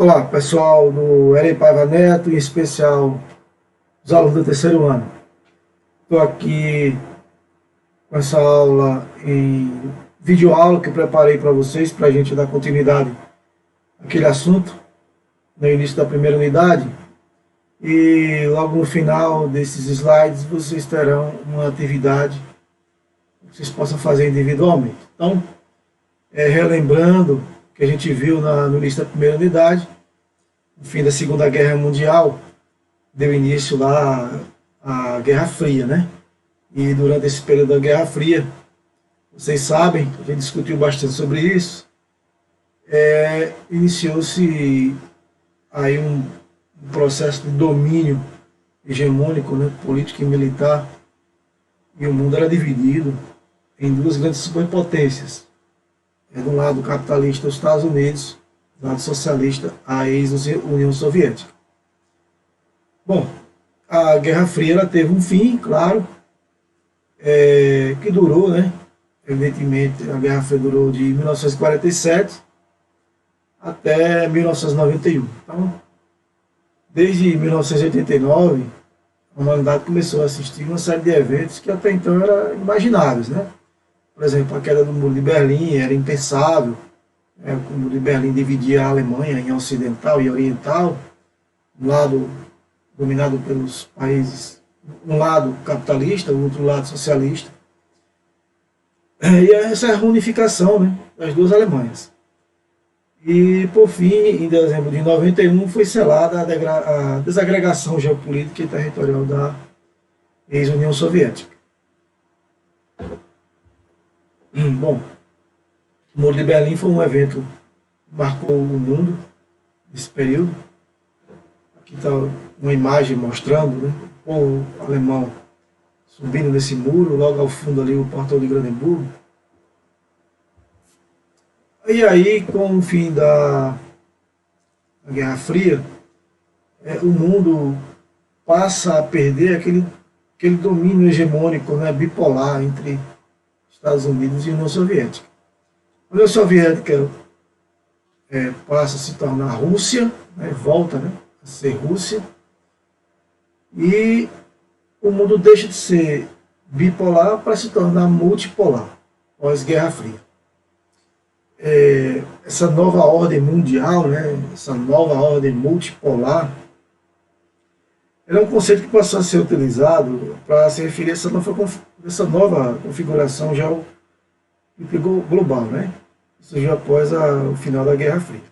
Olá, pessoal do Eren Paiva Neto, em especial os alunos do terceiro ano. Estou aqui com essa aula em videoaula que eu preparei para vocês, para a gente dar continuidade àquele assunto no início da primeira unidade. E logo no final desses slides vocês terão uma atividade que vocês possam fazer individualmente. Então, relembrando o que a gente viu no início da primeira unidade, no fim da Segunda Guerra Mundial, deu início lá a Guerra Fria, né? E durante esse período da Guerra Fria, vocês sabem, a gente discutiu bastante sobre isso, iniciou-se aí um processo de domínio hegemônico, né, político e militar, e o mundo era dividido em duas grandes superpotências. De um lado capitalista, os Estados Unidos, do lado socialista, a ex-União Soviética. Bom, a Guerra Fria ela teve um fim, claro, que durou, né? Evidentemente, a Guerra Fria durou de 1947 até 1991. Então, desde 1989, a humanidade começou a assistir uma série de eventos que até então eram imagináveis, né? Por exemplo, a queda do Muro de Berlim era impensável. O Muro de Berlim dividia a Alemanha em ocidental e oriental, um lado dominado pelos países, um lado capitalista, o outro lado socialista. E essa é a reunificação, né, das duas Alemanhas. E, por fim, em dezembro de 91, foi selada a desagregação geopolítica e territorial da ex-União Soviética. Bom, o Muro de Berlim foi um evento que marcou o mundo nesse período. Aqui está uma imagem mostrando, né, o povo alemão subindo nesse muro, logo ao fundo ali o portão de Brandenburgo. E aí, com o fim da Guerra Fria, o mundo passa a perder aquele domínio hegemônico, né, bipolar entre Estados Unidos e União Soviética. A União Soviética passa a se tornar Rússia, né, volta, né, a ser Rússia, e o mundo deixa de ser bipolar para se tornar multipolar, pós-Guerra Fria. Essa nova ordem mundial, né, essa nova ordem multipolar, é um conceito que passou a ser utilizado para se referir a essa nova configuração global, né? Surgiu após o final da Guerra Fria,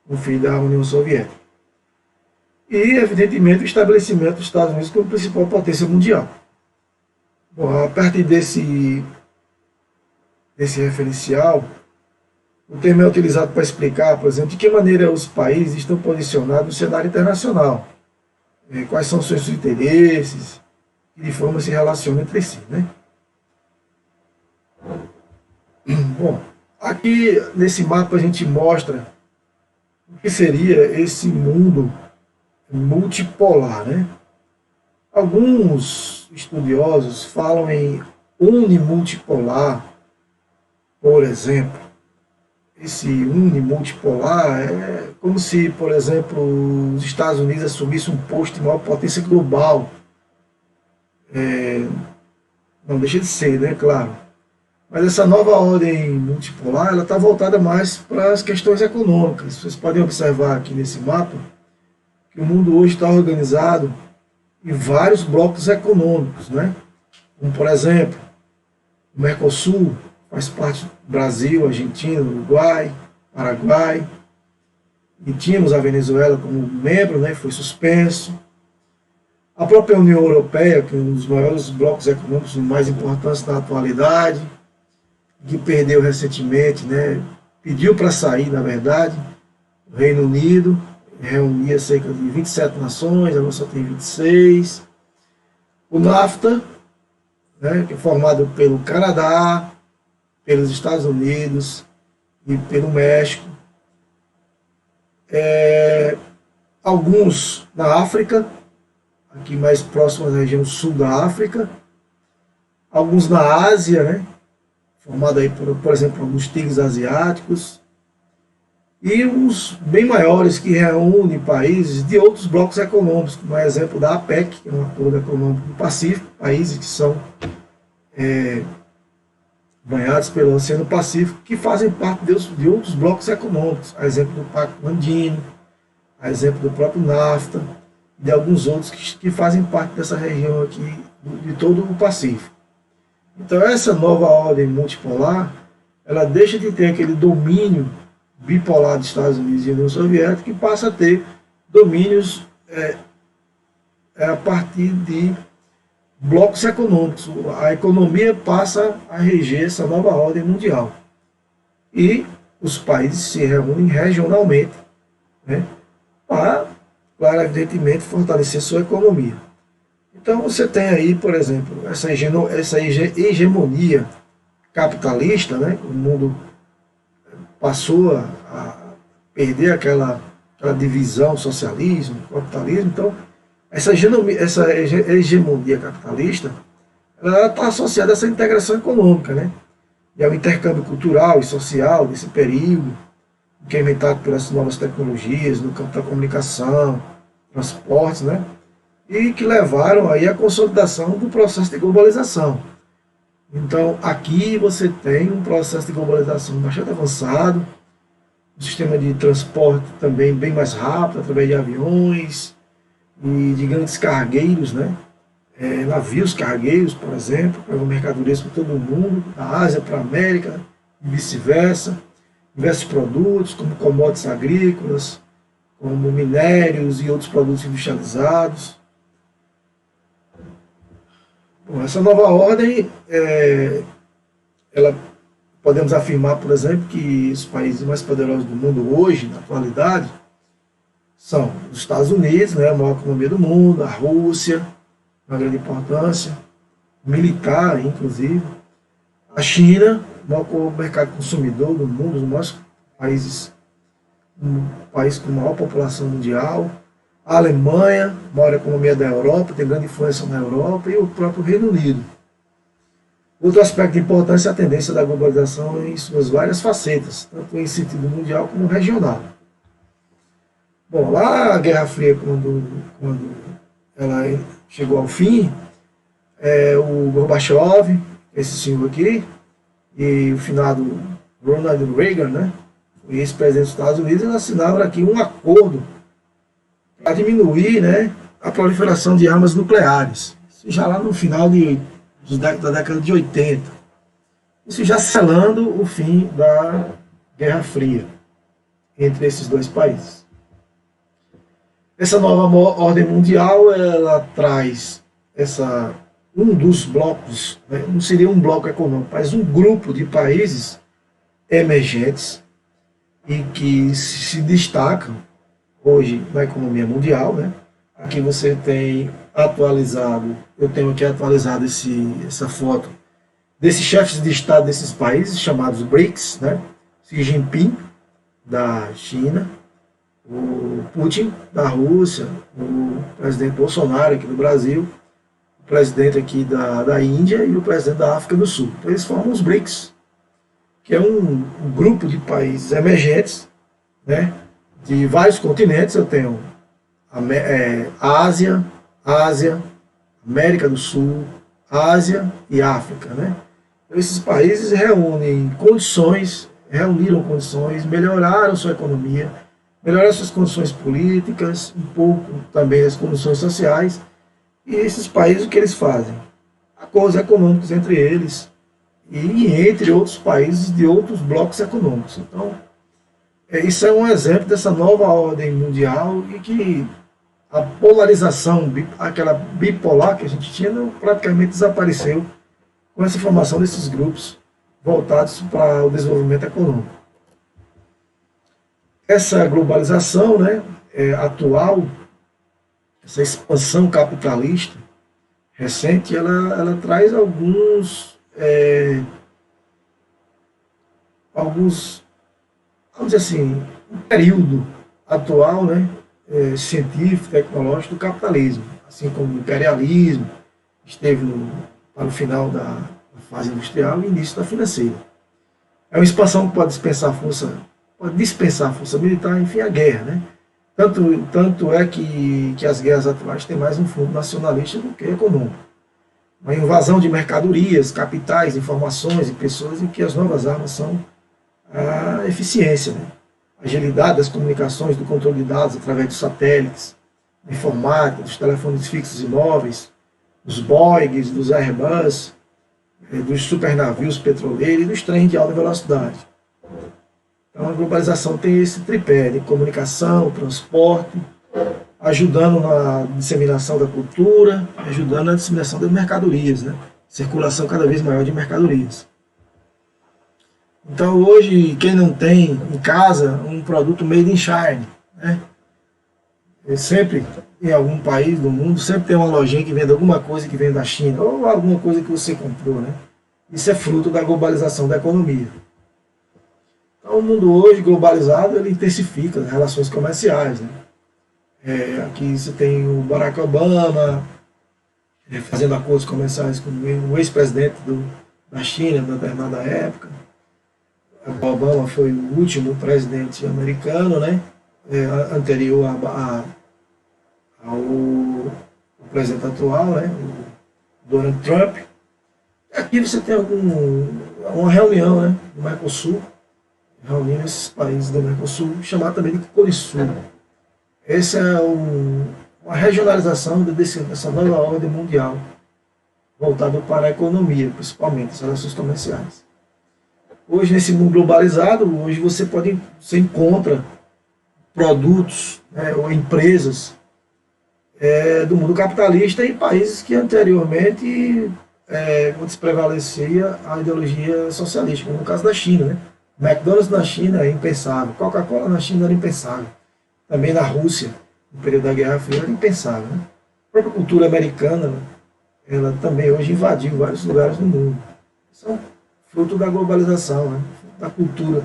o fim da União Soviética. E, evidentemente, o estabelecimento dos Estados Unidos como principal potência mundial. Bom, a partir desse referencial, o termo é utilizado para explicar, por exemplo, de que maneira os países estão posicionados no cenário internacional, quais são os seus interesses e de forma se relacionam entre si, né? Bom, aqui nesse mapa a gente mostra o que seria esse mundo multipolar, né? Alguns estudiosos falam em unimultipolar, por exemplo. Esse unimultipolar é como se, por exemplo, os Estados Unidos assumissem um posto de maior potência global. Não deixa de ser, né? Claro. Mas essa nova ordem multipolar ela está voltada mais para as questões econômicas. Vocês podem observar aqui nesse mapa que o mundo hoje está organizado em vários blocos econômicos, né? Como, por exemplo, o Mercosul faz parte do Brasil, Argentina, Uruguai, Paraguai, e tínhamos a Venezuela como membro, né? Foi suspenso. A própria União Europeia, que é um dos maiores blocos econômicos mais importantes da atualidade, que perdeu recentemente, né? Pediu para sair, na verdade, o Reino Unido, reunia cerca de 27 nações, agora só tem 26. O NAFTA, né, que é formado pelo Canadá, pelos Estados Unidos e pelo México. Alguns na África, aqui mais próximo da região sul da África. Alguns na Ásia, né, formado aí por exemplo, alguns tigres asiáticos. e os bem maiores que reúnem países de outros blocos econômicos, como é exemplo da APEC, que é um acordo econômico do Pacífico, países que são banhados pelo Oceano Pacífico, que fazem parte de outros blocos econômicos, a exemplo do Pacto Andino, a exemplo do próprio NAFTA, e de alguns outros que fazem parte dessa região aqui, de todo o Pacífico. Então essa nova ordem multipolar, ela deixa de ter aquele domínio bipolar dos Estados Unidos e União Soviética e passa a ter domínios a partir de blocos econômicos. A economia passa a reger essa nova ordem mundial. E os países se reúnem regionalmente, né, para, claro, evidentemente, fortalecer sua economia. Então você tem aí, por exemplo, essa hegemonia capitalista, né? O mundo passou a perder aquela divisão socialismo, capitalismo. Então, essa hegemonia capitalista, ela está associada a essa integração econômica, né? E ao intercâmbio cultural e social desse período, que é inventado pelas novas tecnologias no campo da comunicação, transportes, né? E que levaram aí à consolidação do processo de globalização. Então, aqui você tem um processo de globalização bastante avançado, um sistema de transporte também bem mais rápido, através de aviões e de grandes cargueiros, né? Navios cargueiros, por exemplo, que levam mercadorias para todo o mundo, da Ásia para a América, e vice-versa. Diversos produtos, como commodities agrícolas, como minérios e outros produtos industrializados. Bom, essa nova ordem, ela podemos afirmar, por exemplo, que os países mais poderosos do mundo hoje, na atualidade, são os Estados Unidos, né, a maior economia do mundo, a Rússia, uma grande importância, militar, inclusive, a China, o maior mercado consumidor do mundo, os maiores países, um país com maior população mundial, a Alemanha, maior economia da Europa, tem grande influência na Europa, e o próprio Reino Unido. Outro aspecto importante é a tendência da globalização em suas várias facetas, tanto em sentido mundial como regional. Bom, lá a Guerra Fria, quando ela chegou ao fim, o Gorbachev, esse senhor aqui, e o finado Ronald Reagan, né, o ex-presidente dos Estados Unidos, eles assinaram aqui um acordo para diminuir, né, a proliferação de armas nucleares. Isso já lá no final da década de 80. Isso já selando o fim da Guerra Fria entre esses dois países. Essa nova ordem mundial, ela traz um dos blocos, né, não seria um bloco econômico, mas um grupo de países emergentes e que se destacam hoje na economia mundial, né? Aqui você tem atualizado, eu tenho aqui atualizado essa foto desses chefes de Estado desses países, chamados BRICS, né? Xi Jinping, da China, o Putin, da Rússia, o presidente Bolsonaro, aqui do Brasil, o presidente aqui da Índia e o presidente da África do Sul. Então eles formam os BRICS, que é um grupo de países emergentes, né? De vários continentes. Eu tenho Ásia, América do Sul, Ásia e África, né? Então, esses países reuniram condições, melhoraram sua economia, melhoraram suas condições políticas, um pouco também as condições sociais. E esses países, o que eles fazem? Acordos econômicos entre eles e entre outros países de outros blocos econômicos. Então, isso é um exemplo dessa nova ordem mundial e que a polarização, aquela bipolar que a gente tinha, praticamente desapareceu com essa formação desses grupos voltados para o desenvolvimento econômico. Essa globalização, né, atual, essa expansão capitalista recente, ela traz alguns, vamos dizer assim, um período atual, né, científico, tecnológico do capitalismo, assim como o imperialismo esteve para o final da fase industrial e início da financeira. É uma expansão que pode dispensar força pode dispensar a força militar, enfim, a guerra, né? Tanto é que as guerras atuais têm mais um fundo nacionalista do que econômico. Uma invasão de mercadorias, capitais, informações e pessoas em que as novas armas são a eficiência, né? A agilidade das comunicações, do controle de dados através dos satélites, da informática, dos telefones fixos e móveis, dos Boeings, dos Airbus, dos supernavios petroleiros e dos trens de alta velocidade. Então a globalização tem esse tripé de comunicação, transporte, ajudando na disseminação da cultura, ajudando na disseminação das mercadorias, né? Circulação cada vez maior de mercadorias. Então hoje, quem não tem em casa um produto made in China, né? Sempre, em algum país do mundo, sempre tem uma lojinha que vende alguma coisa que vem da China, ou alguma coisa que você comprou, né? Isso é fruto da globalização da economia. Então o mundo hoje globalizado, ele intensifica as relações comerciais, né? Aqui você tem o Barack Obama fazendo acordos comerciais com o ex-presidente da China, na determinada época. O Obama foi o último presidente americano, né? Anterior ao presidente atual, né? O Donald Trump. Aqui você tem uma reunião, né? Do Mercosul, reunindo esses países do Mercosul, chamado também de Colisul. Essa é uma regionalização dessa nova ordem mundial, voltada para a economia, principalmente as relações comerciais. Hoje, nesse mundo globalizado, você encontra produtos, né, ou empresas do mundo capitalista em países que anteriormente onde se prevalecia a ideologia socialista, como no caso da China, né? McDonald's na China é impensável, Coca-Cola na China era impensável. Também na Rússia, no período da Guerra Fria, era impensável, né? A própria cultura americana, né, ela também hoje invadiu vários lugares do mundo. São fruto da globalização, né? Da cultura.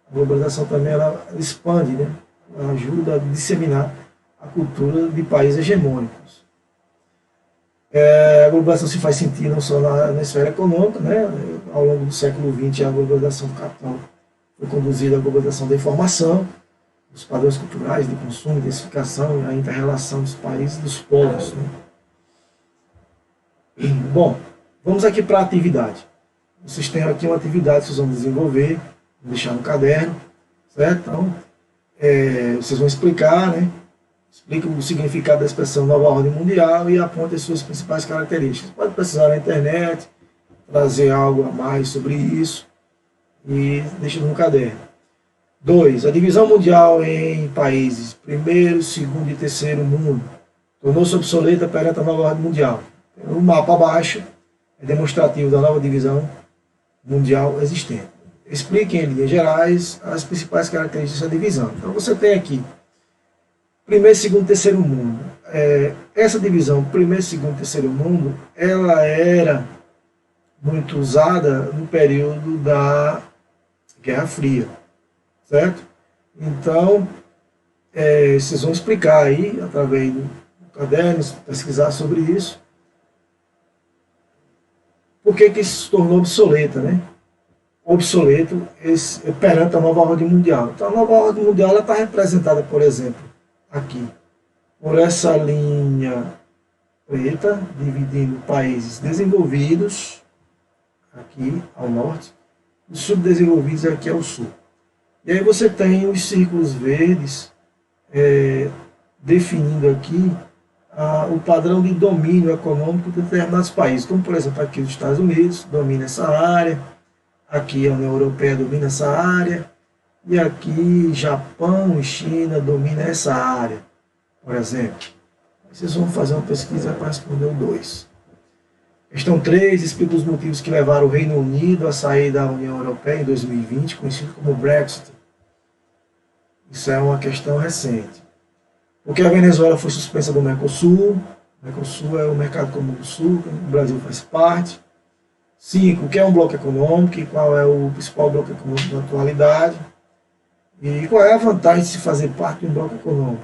A globalização também ela expande, né? Ela ajuda a disseminar a cultura de países hegemônicos. A globalização se faz sentir não só na esfera econômica, né? Ao longo do século XX, a globalização do capital foi conduzida à globalização da informação, dos padrões culturais de consumo, identificação e a inter-relação dos países e dos povos, né? Bom, vamos aqui para a atividade. Vocês têm aqui uma atividade que vocês vão desenvolver, vou deixar no caderno, certo? Então, vocês vão explicar, né? Explica o significado da expressão nova ordem mundial e aponta as suas principais características. Pode precisar na internet, trazer algo a mais sobre isso e deixa no caderno. 2. A divisão mundial em países primeiro, segundo e terceiro mundo tornou-se obsoleta perante a nova ordem mundial. O mapa abaixo é demonstrativo da nova divisão mundial existente. Explique em linhas gerais as principais características da divisão. Então você tem aqui primeiro, segundo e terceiro mundo. Essa divisão, primeiro, segundo e terceiro mundo, ela era muito usada no período da Guerra Fria, certo? Então, vocês vão explicar aí, através do caderno, pesquisar sobre isso, por que isso se tornou obsoleta, né? Obsoleto perante a nova ordem mundial. Então, a nova ordem mundial está representada, por exemplo, aqui, por essa linha preta, dividindo países desenvolvidos, aqui ao norte, e subdesenvolvidos aqui ao sul. E aí você tem os círculos verdes definindo aqui o padrão de domínio econômico de determinados países, como por exemplo aqui os Estados Unidos domina essa área, aqui a União Europeia domina essa área, e aqui Japão e China dominam essa área, por exemplo. Vocês vão fazer uma pesquisa para responder o 2. Questão 3, explica os motivos que levaram o Reino Unido a sair da União Europeia em 2020, conhecido como Brexit. Isso é uma questão recente. Porque a Venezuela foi suspensa do Mercosul. O Mercosul é o Mercado Comum do Sul, que o Brasil faz parte. 5, o que é um bloco econômico e qual é o principal bloco econômico na atualidade. E qual é a vantagem de se fazer parte de um bloco econômico.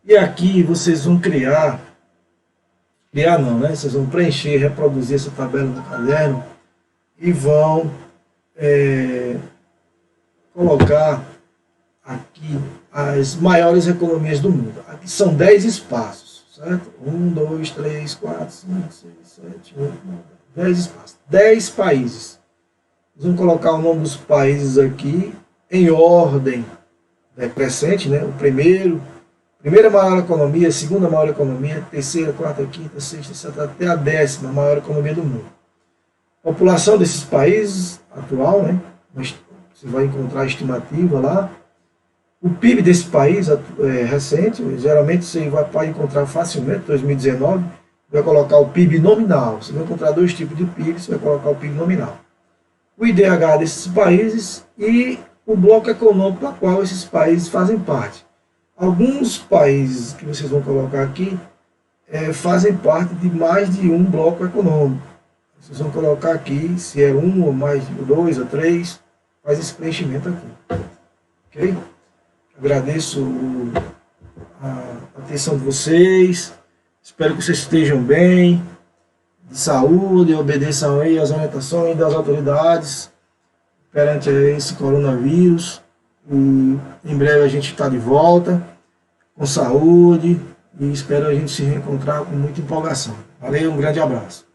E aqui vocês vão criar não, né? Vocês vão preencher, reproduzir essa tabela no caderno e vão colocar aqui as maiores economias do mundo. Aqui são 10 espaços, certo? 1, 2, 3, 4, 5, 6, 7, 8, 9, 10 espaços. 10 países. Vamos colocar o nome dos países aqui em ordem crescente, né? O primeira maior economia, segunda maior economia, terceira, quarta, quinta, sexta, sétima, até a 10ª maior economia do mundo. A população desses países atual, né? Você vai encontrar a estimativa lá. O PIB desse país recente, geralmente você pode encontrar facilmente, 2019, vai colocar o PIB nominal. Você vai encontrar dois tipos de PIB, você vai colocar o PIB nominal. O IDH desses países e o bloco econômico do qual esses países fazem parte. Alguns países que vocês vão colocar aqui fazem parte de mais de um bloco econômico. Vocês vão colocar aqui se é um ou mais, ou dois ou três, faz esse preenchimento aqui. Ok? Agradeço a atenção de vocês. Espero que vocês estejam bem, de saúde, obedeçam aí às orientações das autoridades perante esse coronavírus. E em breve a gente está de volta, com saúde, e espero a gente se reencontrar com muita empolgação. Valeu, um grande abraço.